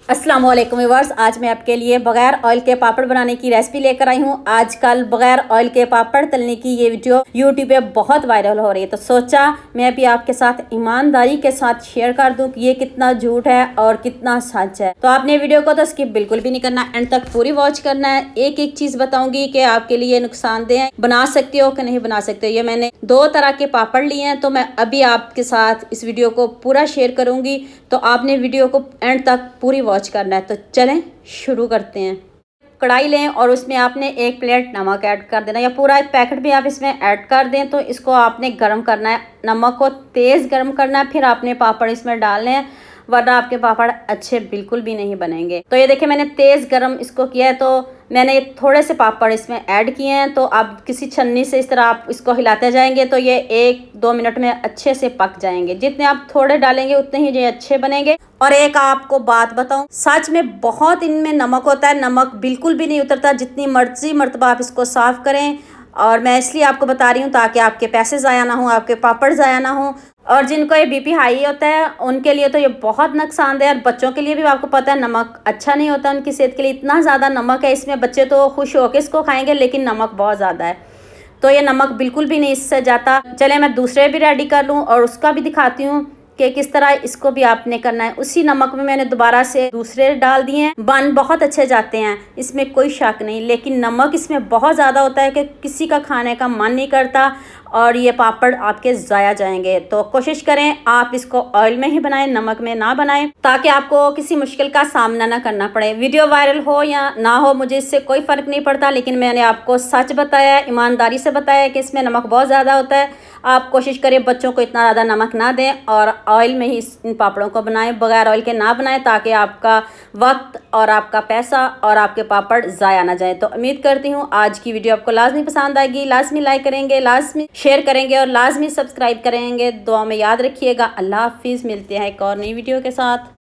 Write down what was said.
अस्सलाम वालेकुम व्यूअर्स, आज मैं आपके लिए बगैर ऑयल के पापड़ बनाने की रेसिपी लेकर आई हूँ। आजकल बगैर ऑयल के पापड़ तलने की ये वीडियो यूट्यूब पे बहुत वायरल हो रही है, तो सोचा मैं भी आपके साथ ईमानदारी के साथ शेयर कर दूँ कि ये कितना झूठ है और कितना सच है। तो आपने वीडियो को तो स्किप बिल्कुल भी नहीं करना, एंड तक पूरी वॉच करना है। एक एक चीज़ बताऊँगी कि आपके लिए नुकसानदेह है, बना सकते हो कि नहीं बना सकते हो। ये मैंने 2 तरह के पापड़ लिए हैं, तो मैं अभी आपके साथ इस वीडियो को पूरा शेयर करूँगी, तो आपने वीडियो को एंड तक पूरी वॉच करना है। तो चलें शुरू करते हैं। कढ़ाई लें और उसमें आपने 1 प्लेट नमक ऐड कर देना, या पूरा 1 पैकेट भी आप इसमें ऐड कर दें। तो इसको आपने गर्म करना है, नमक को तेज़ गर्म करना है, फिर आपने पापड़ इसमें डालने हैं, वरना आपके पापड़ अच्छे बिल्कुल भी नहीं बनेंगे। तो ये देखिए मैंने तेज़ गर्म इसको किया है, तो मैंने थोड़े से पापड़ इसमें ऐड किए हैं। तो अब किसी छन्नी से इस तरह आप इसको हिलाते जाएंगे तो ये 1-2 मिनट में अच्छे से पक जाएंगे। जितने आप थोड़े डालेंगे उतने ही ये अच्छे बनेंगे। और एक आपको बात बताऊं, सच में बहुत इनमें नमक होता है, नमक बिल्कुल भी नहीं उतरता। जितनी मर्जी मरतबा आप इसको साफ़ करें, और मैं इसलिए आपको बता रही हूँ ताकि आपके पैसे ज़ाया ना हो, आपके पापड़ ज़ाया ना हो। और जिनको ये बीपी हाई होता है उनके लिए तो ये बहुत नुकसानदेह है, और बच्चों के लिए भी आपको पता है नमक अच्छा नहीं होता उनकी सेहत के लिए। इतना ज़्यादा नमक है इसमें, बच्चे तो खुश होकर इसको खाएंगे, लेकिन नमक बहुत ज़्यादा है, तो ये नमक बिल्कुल भी नहीं इससे जाता। चले मैं दूसरे भी रेडी कर लूँ और उसका भी दिखाती हूँ कि किस तरह इसको भी आपने करना है। उसी नमक में मैंने दोबारा से दूसरे डाल दिए हैं। बन बहुत अच्छे जाते हैं, इसमें कोई शक नहीं, लेकिन नमक इसमें बहुत ज़्यादा होता है कि किसी का खाने का मन नहीं करता, और ये पापड़ आपके ज़ाया जाएंगे। तो कोशिश करें आप इसको ऑयल में ही बनाएं, नमक में ना बनाएं, ताकि आपको किसी मुश्किल का सामना ना करना पड़े। वीडियो वायरल हो या ना हो मुझे इससे कोई फ़र्क नहीं पड़ता, लेकिन मैंने आपको सच बताया है, ईमानदारी से बताया है कि इसमें नमक बहुत ज़्यादा होता है। आप कोशिश करें बच्चों को इतना ज़्यादा नमक ना दें, और ऑयल में ही इन पापड़ों को बनाएं, बगैर ऑयल के ना बनाएं, ताकि आपका वक्त और आपका पैसा और आपके पापड़ ज़ाया ना जाए। तो उम्मीद करती हूँ आज की वीडियो आपको लाजमी पसंद आएगी। लाजमी लाइक करेंगे, लाजमी शेयर करेंगे और लाजमी सब्सक्राइब करेंगे। दुआ में याद रखिएगा। अल्लाह हाफिज़, मिलते हैं एक और नई वीडियो के साथ।